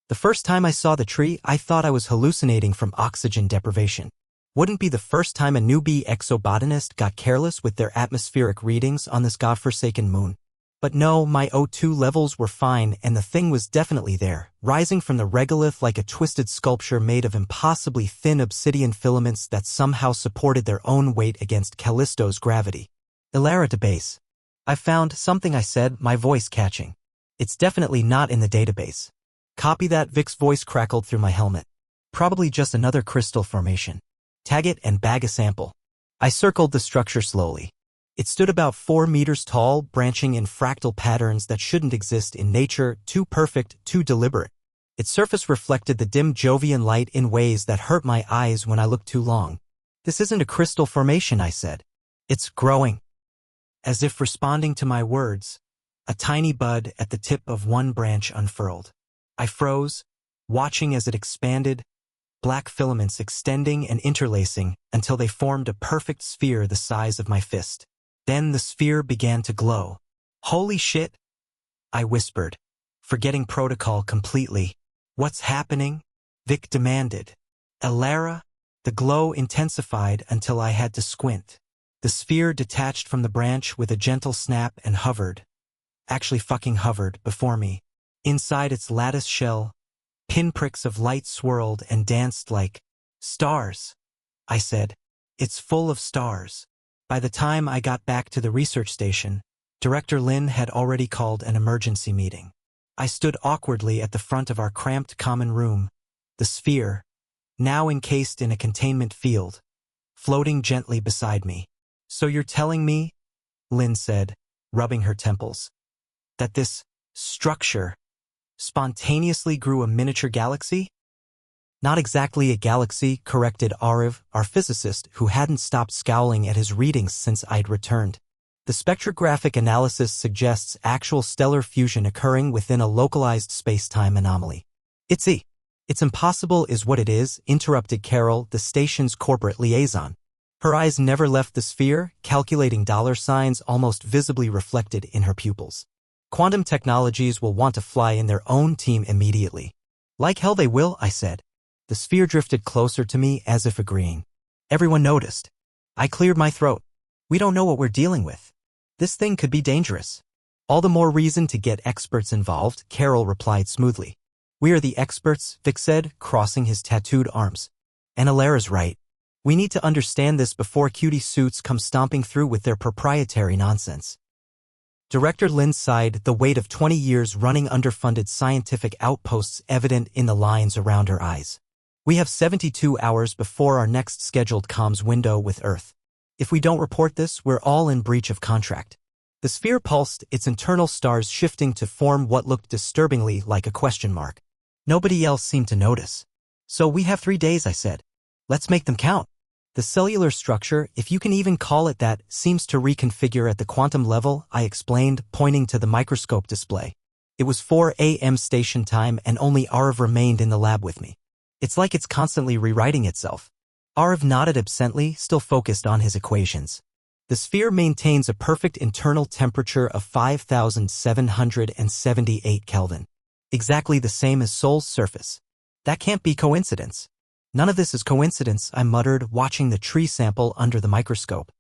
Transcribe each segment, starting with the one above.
The first time I saw the tree, I thought I was hallucinating from oxygen deprivation. Wouldn't be the first time a newbie exobotanist got careless with their atmospheric readings on this godforsaken moon. But no, my O2 levels were fine and the thing was definitely there, rising from the regolith like a twisted sculpture made of impossibly thin obsidian filaments that somehow supported their own weight against Callisto's gravity. Elara Zhou. I found something, I said, my voice catching. It's definitely not in the database. Copy that, Vic's voice crackled through my helmet. Probably just another crystal formation. Tag it and bag a sample. I circled the structure slowly. It stood about 4 meters tall, branching in fractal patterns that shouldn't exist in nature, too perfect, too deliberate. Its surface reflected the dim Jovian light in ways that hurt my eyes when I looked too long. This isn't a crystal formation, I said. It's growing. As if responding to my words, a tiny bud at the tip of one branch unfurled. I froze, watching as it expanded, black filaments extending and interlacing until they formed a perfect sphere the size of my fist. Then the sphere began to glow. Holy shit, I whispered, forgetting protocol completely. What's happening? Vic demanded. Elara? The glow intensified until I had to squint. The sphere detached from the branch with a gentle snap and hovered. Actually fucking hovered before me. Inside its lattice shell, pinpricks of light swirled and danced like stars. I said, it's full of stars. By the time I got back to the research station, Director Lin had already called an emergency meeting. I stood awkwardly at the front of our cramped common room, the sphere, now encased in a containment field, floating gently beside me. So you're telling me, Lin said, rubbing her temples, that this structure spontaneously grew a miniature galaxy? Not exactly a galaxy, corrected Ariv, our physicist, who hadn't stopped scowling at his readings since I'd returned. The spectrographic analysis suggests actual stellar fusion occurring within a localized space-time anomaly. It's impossible is what it is, interrupted Carol, the station's corporate liaison. Her eyes never left the sphere, calculating dollar signs almost visibly reflected in her pupils. Quantum technologies will want to fly in their own team immediately. Like hell they will, I said. The sphere drifted closer to me as if agreeing. Everyone noticed. I cleared my throat. We don't know what we're dealing with. This thing could be dangerous. All the more reason to get experts involved, Carol replied smoothly. We are the experts, Vic said, crossing his tattooed arms. And Elara's right. We need to understand this before cutie suits come stomping through with their proprietary nonsense. Director Lin sighed, the weight of 20 years running underfunded scientific outposts evident in the lines around her eyes. We have 72 hours before our next scheduled comms window with Earth. If we don't report this, we're all in breach of contract. The sphere pulsed, its internal stars shifting to form what looked disturbingly like a question mark. Nobody else seemed to notice. So we have 3 days, I said. Let's make them count. The cellular structure, if you can even call it that, seems to reconfigure at the quantum level, I explained, pointing to the microscope display. It was 4 a.m. station time and only Ariv remained in the lab with me. It's like it's constantly rewriting itself. Ariv nodded absently, still focused on his equations. The sphere maintains a perfect internal temperature of 5,778 Kelvin. Exactly the same as Sol's surface. That can't be coincidence. None of this is coincidence, I muttered, watching the tree sample under the microscope.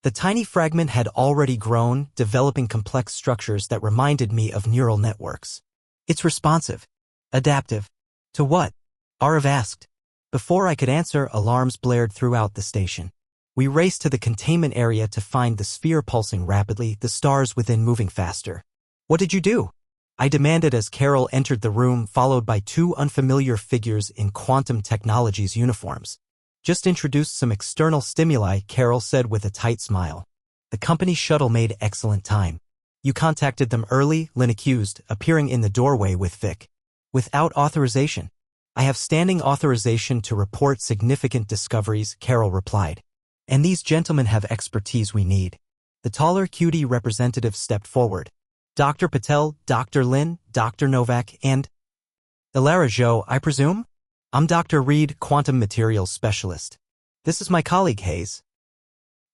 The tiny fragment had already grown, developing complex structures that reminded me of neural networks. It's responsive. Adaptive. To what? Ariv asked. Before I could answer, alarms blared throughout the station. We raced to the containment area to find the sphere pulsing rapidly, the stars within moving faster. What did you do? I demanded as Carol entered the room, followed by 2 unfamiliar figures in quantum technologies uniforms. Just introduced some external stimuli, Carol said with a tight smile. The company shuttle made excellent time. You contacted them early, Lynn accused, appearing in the doorway with Vic. Without authorization. I have standing authorization to report significant discoveries, Carol replied. And these gentlemen have expertise we need. The taller cutie representative stepped forward. Dr. Patel, Dr. Lin, Dr. Novak, and Elara Zhou, I presume? I'm Dr. Reed, quantum materials specialist. This is my colleague Hayes.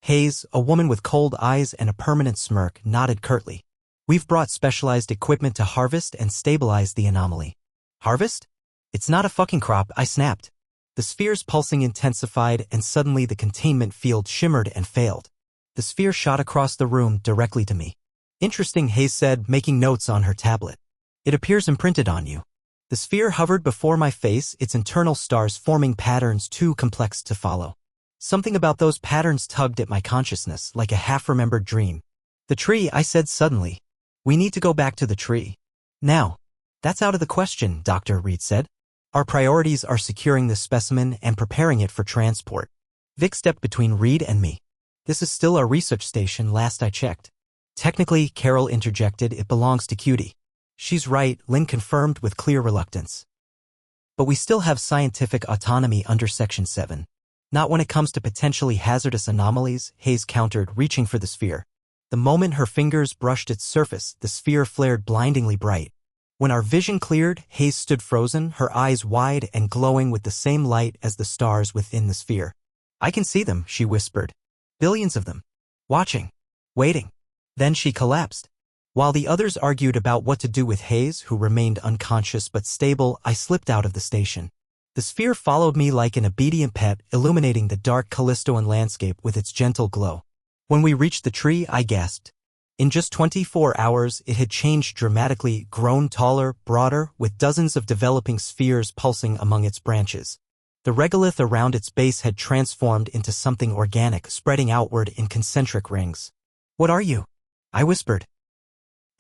Hayes, a woman with cold eyes and a permanent smirk, nodded curtly. We've brought specialized equipment to harvest and stabilize the anomaly. Harvest? It's not a fucking crop, I snapped. The sphere's pulsing intensified and suddenly the containment field shimmered and failed. The sphere shot across the room directly to me. Interesting, Hayes said, making notes on her tablet. It appears imprinted on you. The sphere hovered before my face, its internal stars forming patterns too complex to follow. Something about those patterns tugged at my consciousness like a half-remembered dream. The tree, I said suddenly. We need to go back to the tree. Now. That's out of the question, Dr. Reed said. Our priorities are securing this specimen and preparing it for transport. Vic stepped between Reed and me. This is still our research station, last I checked. Technically, Carol interjected, it belongs to Cutie. She's right, Lynn confirmed with clear reluctance. But we still have scientific autonomy under Section 7. Not when it comes to potentially hazardous anomalies, Hayes countered, reaching for the sphere. The moment her fingers brushed its surface, the sphere flared blindingly bright. When our vision cleared, Hayes stood frozen, her eyes wide and glowing with the same light as the stars within the sphere. I can see them, she whispered. Billions of them. Watching. Waiting. Then she collapsed. While the others argued about what to do with Hayes, who remained unconscious but stable, I slipped out of the station. The sphere followed me like an obedient pet, illuminating the dark Callistoan landscape with its gentle glow. When we reached the tree, I gasped. In just 24 hours, it had changed dramatically, grown taller, broader, with dozens of developing spheres pulsing among its branches. The regolith around its base had transformed into something organic, spreading outward in concentric rings. What are you? I whispered.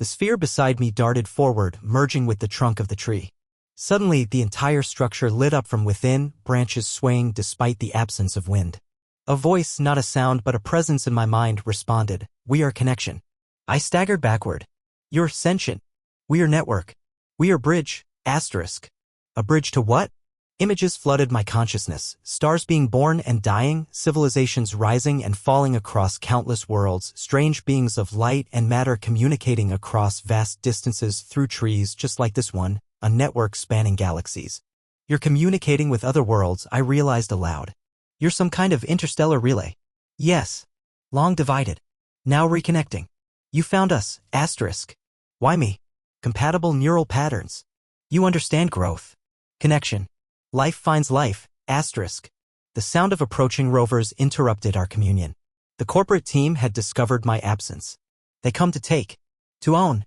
The sphere beside me darted forward, merging with the trunk of the tree. Suddenly, the entire structure lit up from within, branches swaying despite the absence of wind. A voice, not a sound but a presence in my mind, responded, We are connection. I staggered backward. You're sentient. We are network. We are bridge, asterisk. A bridge to what? Images flooded my consciousness, stars being born and dying, civilizations rising and falling across countless worlds, strange beings of light and matter communicating across vast distances through trees just like this one, a network spanning galaxies. You're communicating with other worlds, I realized aloud. You're some kind of interstellar relay. Yes. Long divided. Now reconnecting. You found us, asterisk. Why me? Compatible neural patterns. You understand growth. Connection. Life finds life, asterisk. The sound of approaching rovers interrupted our communion. The corporate team had discovered my absence. They come to take. To own.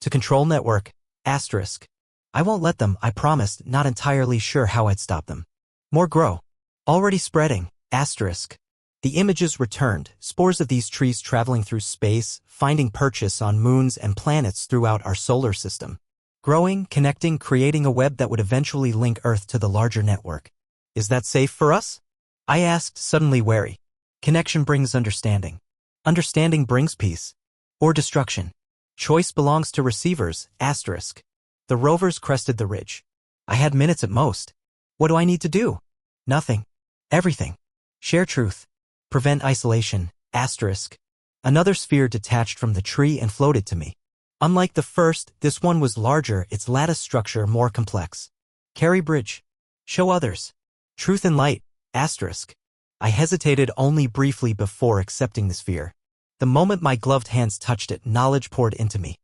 To control network, asterisk. I won't let them, I promised, not entirely sure how I'd stop them. More grow. Already spreading, asterisk. The images returned, spores of these trees traveling through space, finding purchase on moons and planets throughout our solar system. Growing, connecting, creating a web that would eventually link Earth to the larger network. Is that safe for us? I asked, suddenly wary. Connection brings understanding. Understanding brings peace. Or destruction. Choice belongs to receivers, asterisk. The rovers crested the ridge. I had minutes at most. What do I need to do? Nothing. Everything. Share truth. Prevent isolation, asterisk. Another sphere detached from the tree and floated to me. Unlike the first, this one was larger, its lattice structure more complex. Carry bridge. Show others. Truth and light, asterisk. I hesitated only briefly before accepting the sphere. The moment my gloved hands touched it, knowledge poured into me.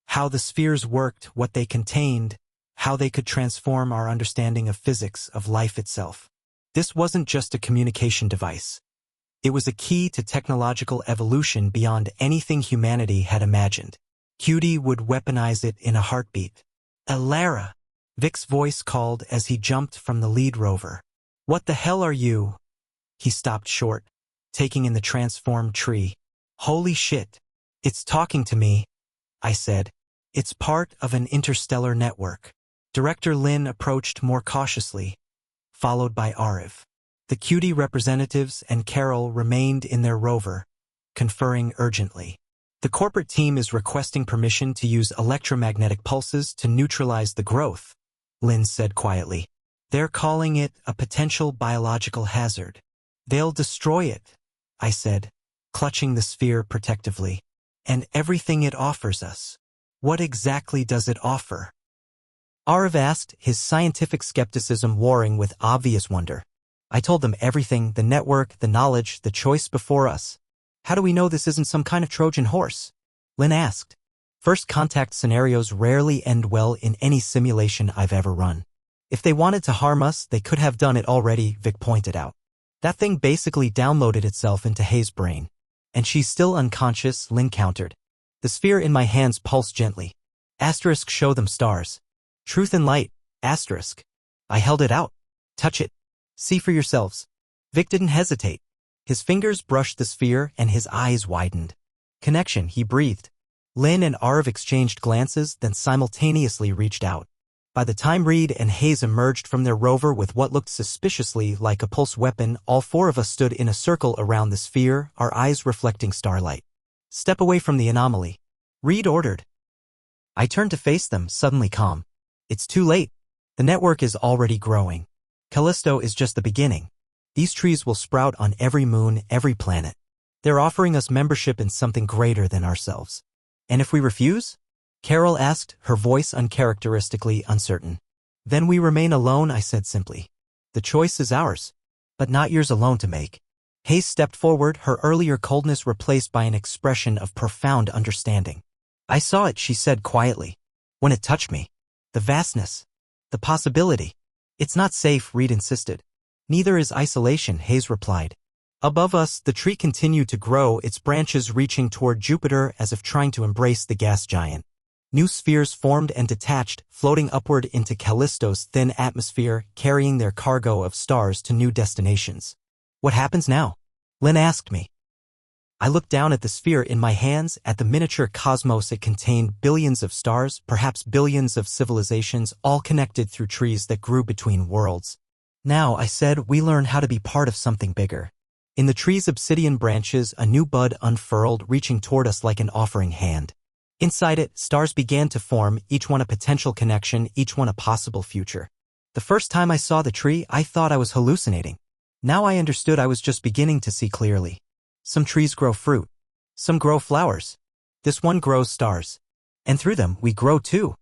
How the spheres worked, what they contained, how they could transform our understanding of physics, of life itself. This wasn't just a communication device. It was a key to technological evolution beyond anything humanity had imagined. Cutie would weaponize it in a heartbeat. Elara! Vic's voice called as he jumped from the lead rover. What the hell are you? He stopped short, taking in the transformed tree. Holy shit! It's talking to me, I said. It's part of an interstellar network. Director Lin approached more cautiously, followed by Ariv. The Cutie representatives and Carol remained in their rover, conferring urgently. The corporate team is requesting permission to use electromagnetic pulses to neutralize the growth, Lin said quietly. They're calling it a potential biological hazard. They'll destroy it, I said, clutching the sphere protectively. And everything it offers us. What exactly does it offer? Ariv asked, his scientific skepticism warring with obvious wonder. I told them everything, the network, the knowledge, the choice before us. How do we know this isn't some kind of Trojan horse? Lin asked. First contact scenarios rarely end well in any simulation I've ever run. If they wanted to harm us, they could have done it already, Vic pointed out. That thing basically downloaded itself into Hayes' brain. And she's still unconscious, Lin countered. The sphere in my hands pulsed gently. Asterisk, show them stars. Truth and light. Asterisk. I held it out. Touch it. See for yourselves. Vic didn't hesitate. His fingers brushed the sphere and his eyes widened. Connection, he breathed. Lin and Arv exchanged glances, then simultaneously reached out. By the time Reed and Hayes emerged from their rover with what looked suspiciously like a pulse weapon, all four of us stood in a circle around the sphere, our eyes reflecting starlight. Step away from the anomaly. Reed ordered. I turned to face them, suddenly calm. It's too late. The network is already growing. Callisto is just the beginning. These trees will sprout on every moon, every planet. They're offering us membership in something greater than ourselves. And if we refuse? Carol asked, her voice uncharacteristically uncertain. Then we remain alone, I said simply. The choice is ours, but not yours alone to make. Hayes stepped forward, her earlier coldness replaced by an expression of profound understanding. I saw it, she said quietly. When it touched me. The vastness. The possibility. It's not safe, Reed insisted. Neither is isolation, Hayes replied. Above us, the tree continued to grow, its branches reaching toward Jupiter as if trying to embrace the gas giant. New spheres formed and detached, floating upward into Callisto's thin atmosphere, carrying their cargo of stars to new destinations. What happens now? Lin asked me. I looked down at the sphere in my hands, at the miniature cosmos it contained, billions of stars, perhaps billions of civilizations, all connected through trees that grew between worlds. Now, I said, we learn how to be part of something bigger. In the tree's obsidian branches, a new bud unfurled, reaching toward us like an offering hand. Inside it, stars began to form, each one a potential connection, each one a possible future. The first time I saw the tree, I thought I was hallucinating. Now I understood I was just beginning to see clearly. Some trees grow fruit. Some grow flowers. This one grows stars. And through them, we grow too.